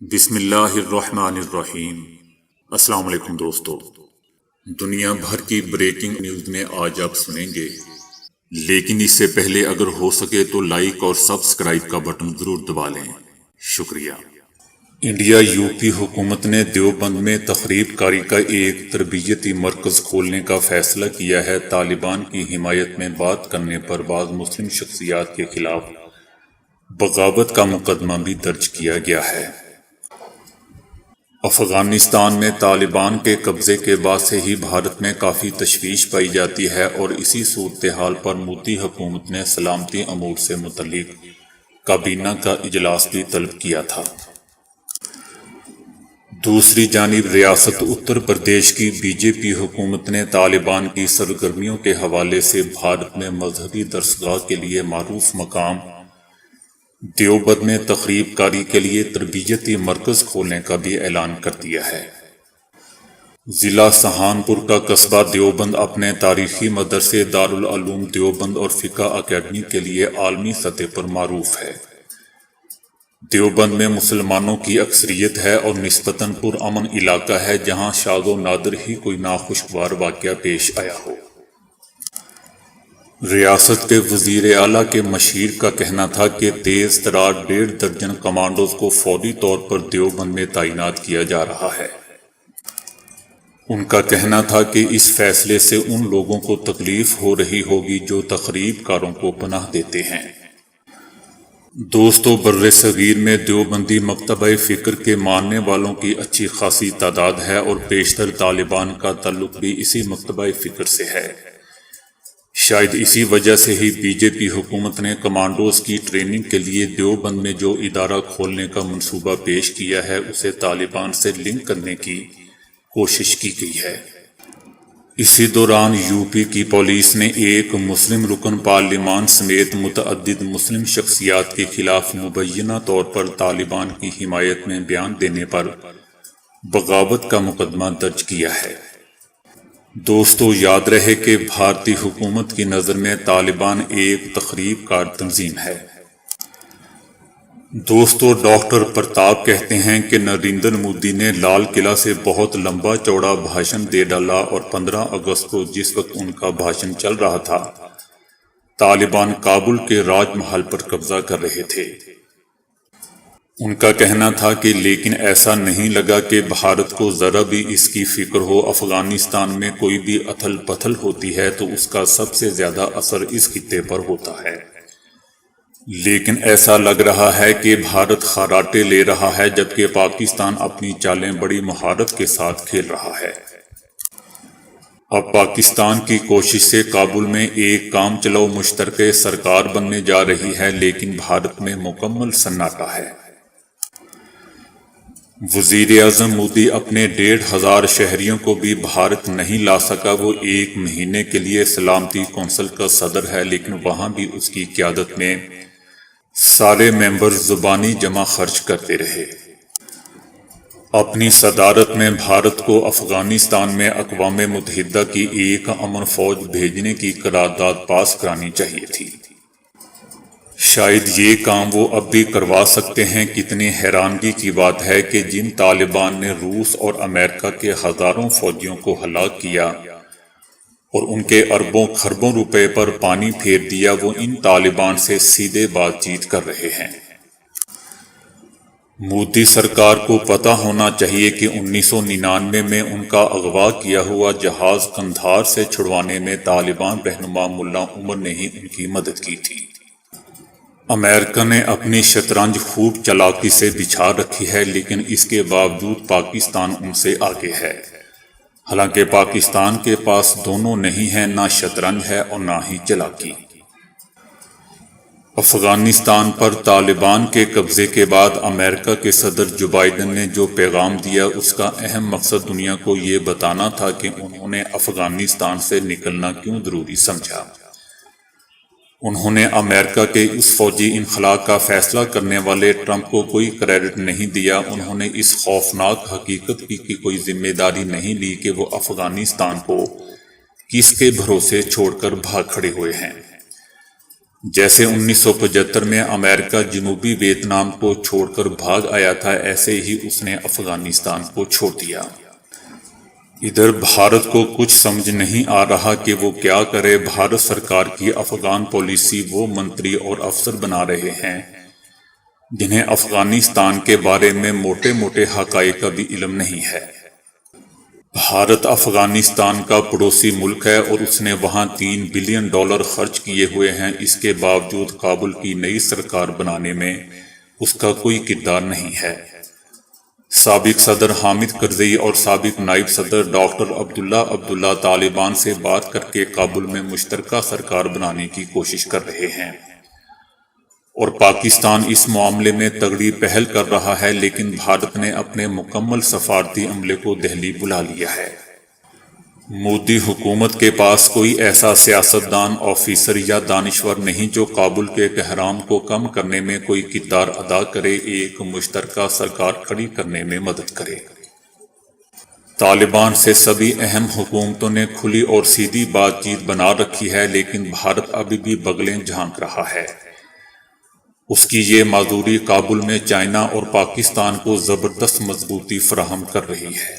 بسم اللہ الرحمن الرحیم۔ السلام علیکم دوستو، دنیا بھر کی بریکنگ نیوز میں آج آپ سنیں گے، لیکن اس سے پہلے اگر ہو سکے تو لائک اور سبسکرائب کا بٹن ضرور دبا لیں، شکریہ۔ انڈیا یو پی حکومت نے دیوبند میں تخریب کاری کا ایک تربیتی مرکز کھولنے کا فیصلہ کیا ہے۔ طالبان کی حمایت میں بات کرنے پر بعض مسلم شخصیات کے خلاف بغاوت کا مقدمہ بھی درج کیا گیا ہے۔ افغانستان میں طالبان کے قبضے کے بعد سے ہی بھارت میں کافی تشویش پائی جاتی ہے، اور اسی صورتحال پر مودی حکومت نے سلامتی امور سے متعلق کابینہ کا اجلاس بھی طلب کیا تھا۔ دوسری جانب ریاست اتر پردیش کی بی جے پی حکومت نے طالبان کی سرگرمیوں کے حوالے سے بھارت میں مذہبی درسگاہ کے لیے معروف مقام دیوبند میں تخریب کاری کے لیے تربیتی مرکز کھولنے کا بھی اعلان کر دیا ہے۔ ضلع سہارنپور کا قصبہ دیوبند اپنے تاریخی مدرسے دارالعلوم دیوبند اور فقہ اکیڈمی کے لیے عالمی سطح پر معروف ہے۔ دیوبند میں مسلمانوں کی اکثریت ہے اور نسبتاً پرامن علاقہ ہے، جہاں شاذ و نادر ہی کوئی ناخوشگوار واقعہ پیش آیا ہو۔ ریاست کے وزیر اعلیٰ کے مشیر کا کہنا تھا کہ تیز ترار 1.5 درجن کمانڈوز کو فوری طور پر دیوبند میں تعینات کیا جا رہا ہے۔ ان کا کہنا تھا کہ اس فیصلے سے ان لوگوں کو تکلیف ہو رہی ہوگی جو تخریب کاروں کو پناہ دیتے ہیں۔ دوستو، بر صغیر میں دیوبندی مکتبہ فکر کے ماننے والوں کی اچھی خاصی تعداد ہے، اور بیشتر طالبان کا تعلق بھی اسی مکتبہ فکر سے ہے۔ شاید اسی وجہ سے ہی بی جے پی حکومت نے کمانڈوز کی ٹریننگ کے لیے دیوبند میں جو ادارہ کھولنے کا منصوبہ پیش کیا ہے اسے طالبان سے لنک کرنے کی کوشش کی گئی ہے۔ اسی دوران یو پی کی پولیس نے ایک مسلم رکن پارلیمان سمیت متعدد مسلم شخصیات کے خلاف مبینہ طور پر طالبان کی حمایت میں بیان دینے پر بغاوت کا مقدمہ درج کیا ہے۔ دوستو، یاد رہے کہ بھارتی حکومت کی نظر میں طالبان ایک تخریب کار تنظیم ہے۔ دوستو، ڈاکٹر پرتاپ کہتے ہیں کہ نریندر مودی نے لال قلعہ سے بہت لمبا چوڑا بھاشن دے ڈالا، اور 15 اگست کو جس وقت ان کا بھاشن چل رہا تھا، طالبان کابل کے راج محل پر قبضہ کر رہے تھے۔ ان کا کہنا تھا کہ لیکن ایسا نہیں لگا کہ بھارت کو ذرا بھی اس کی فکر ہو۔ افغانستان میں کوئی بھی اتھل پتھل ہوتی ہے تو اس کا سب سے زیادہ اثر اس خطے پر ہوتا ہے، لیکن ایسا لگ رہا ہے کہ بھارت خراٹے لے رہا ہے، جبکہ پاکستان اپنی چالیں بڑی مہارت کے ساتھ کھیل رہا ہے۔ اب پاکستان کی کوشش سے کابل میں ایک کام چلاؤ مشترکہ سرکار بننے جا رہی ہے، لیکن بھارت میں مکمل سناٹا ہے۔ وزیر اعظم مودی اپنے 1,500 شہریوں کو بھی بھارت نہیں لا سکا۔ وہ 1 مہینے کے لیے سلامتی کونسل کا صدر ہے، لیکن وہاں بھی اس کی قیادت میں سارے ممبر زبانی جمع خرچ کرتے رہے۔ اپنی صدارت میں بھارت کو افغانستان میں اقوام متحدہ کی ایک امن فوج بھیجنے کی قرارداد پاس کرانی چاہیے تھی۔ شاید یہ کام وہ اب بھی کروا سکتے ہیں۔ کتنی حیرانگی کی بات ہے کہ جن طالبان نے روس اور امریکہ کے ہزاروں فوجیوں کو ہلاک کیا اور ان کے اربوں خربوں روپے پر پانی پھیر دیا، وہ ان طالبان سے سیدھے بات چیت کر رہے ہیں۔ مودی سرکار کو پتہ ہونا چاہیے کہ 1999 میں ان کا اغوا کیا ہوا جہاز قندھار سے چھڑوانے میں طالبان رہنما ملا عمر نے ہی ان کی مدد کی تھی۔ امریکہ نے اپنی شطرنج خوب چالاکی سے بچھا رکھی ہے، لیکن اس کے باوجود پاکستان ان سے آگے ہے۔ حالانکہ پاکستان کے پاس دونوں نہیں ہیں، نہ شطرنج ہے اور نہ ہی چالاکی۔ افغانستان پر طالبان کے قبضے کے بعد امریکہ کے صدر جو بائیڈن نے جو پیغام دیا، اس کا اہم مقصد دنیا کو یہ بتانا تھا کہ انہوں نے افغانستان سے نکلنا کیوں ضروری سمجھا۔ انہوں نے امریکہ کے اس فوجی انخلاء کا فیصلہ کرنے والے ٹرمپ کو کوئی کریڈٹ نہیں دیا۔ انہوں نے اس خوفناک حقیقت کی کوئی ذمہ داری نہیں لی کہ وہ افغانستان کو کس کے بھروسے چھوڑ کر بھاگ کھڑے ہوئے ہیں۔ جیسے 1975 میں امریکہ جنوبی ویتنام کو چھوڑ کر بھاگ آیا تھا، ایسے ہی اس نے افغانستان کو چھوڑ دیا۔ ادھر بھارت کو کچھ سمجھ نہیں آ رہا کہ وہ کیا کرے۔ بھارت سرکار کی افغان پالیسی وہ منتری اور افسر بنا رہے ہیں جنہیں افغانستان کے بارے میں موٹے موٹے حقائق کا بھی علم نہیں ہے۔ بھارت افغانستان کا پڑوسی ملک ہے اور اس نے وہاں $3 بلین خرچ کیے ہوئے ہیں۔ اس کے باوجود کابل کی نئی سرکار بنانے میں اس کا کوئی کردار نہیں ہے۔ سابق صدر حامد کرزئی اور سابق نائب صدر ڈاکٹر عبداللہ طالبان سے بات کر کے کابل میں مشترکہ سرکار بنانے کی کوشش کر رہے ہیں، اور پاکستان اس معاملے میں تگڑی پہل کر رہا ہے، لیکن بھارت نے اپنے مکمل سفارتی عملے کو دہلی بلا لیا ہے۔ مودی حکومت کے پاس کوئی ایسا سیاستدان، آفیسر یا دانشور نہیں جو کابل کے بحران کو کم کرنے میں کوئی کردار ادا کرے، ایک مشترکہ سرکار کھڑی کرنے میں مدد کرے۔ طالبان سے سبھی اہم حکومتوں نے کھلی اور سیدھی بات چیت بنا رکھی ہے، لیکن بھارت ابھی بھی بغلیں جھانک رہا ہے۔ اس کی یہ معذوری کابل میں چائنا اور پاکستان کو زبردست مضبوطی فراہم کر رہی ہے۔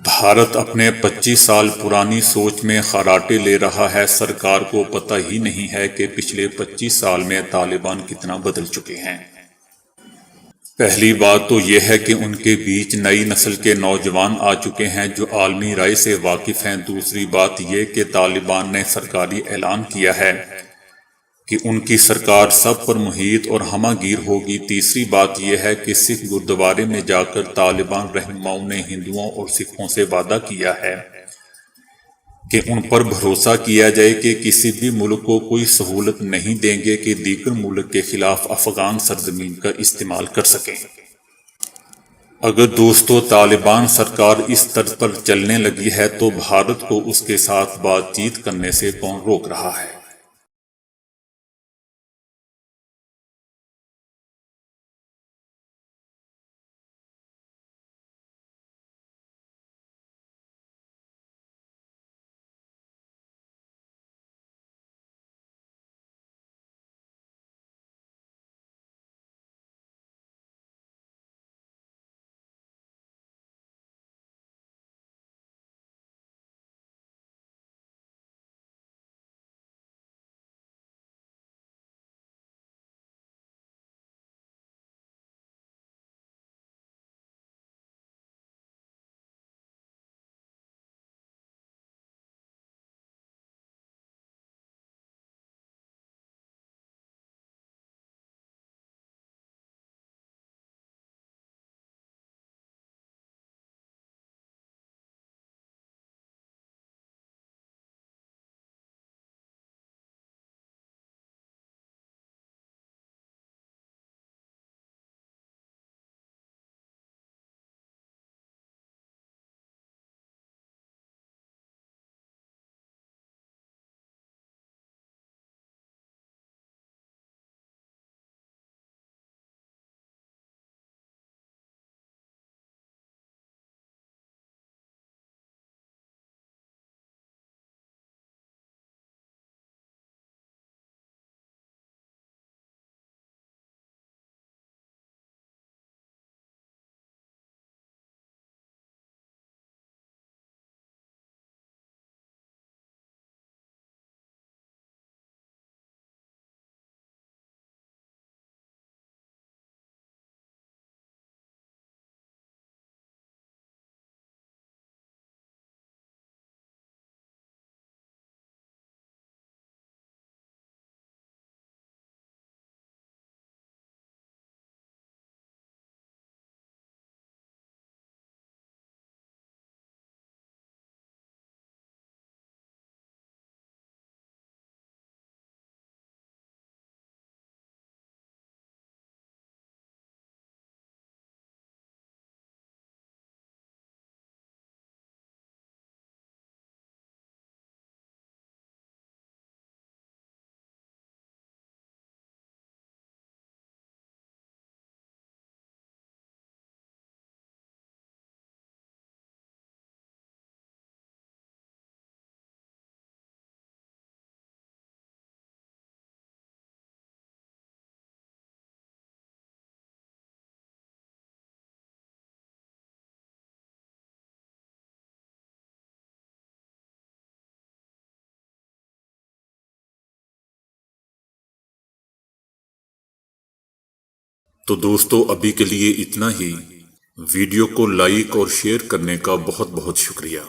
بھارت اپنے 25 سال پرانی سوچ میں خراٹے لے رہا ہے۔ سرکار کو پتہ ہی نہیں ہے کہ پچھلے 25 سال میں طالبان کتنا بدل چکے ہیں۔ پہلی بات تو یہ ہے کہ ان کے بیچ نئی نسل کے نوجوان آ چکے ہیں جو عالمی رائے سے واقف ہیں۔ دوسری بات یہ کہ طالبان نے سرکاری اعلان کیا ہے کہ ان کی سرکار سب پر محیط اور ہمہ گیر ہوگی۔ تیسری بات یہ ہے کہ سکھ گردوارے میں جا کر طالبان رہنماؤں نے ہندوؤں اور سکھوں سے وعدہ کیا ہے کہ ان پر بھروسہ کیا جائے کہ کسی بھی ملک کو کوئی سہولت نہیں دیں گے کہ دیگر ملک کے خلاف افغان سرزمین کا استعمال کر سکیں۔ اگر دوستو طالبان سرکار اس طرز پر چلنے لگی ہے تو بھارت کو اس کے ساتھ بات چیت کرنے سے کون روک رہا ہے؟ تو دوستو ابھی کے لیے اتنا ہی۔ ویڈیو کو لائک اور شیئر کرنے کا بہت بہت شکریہ۔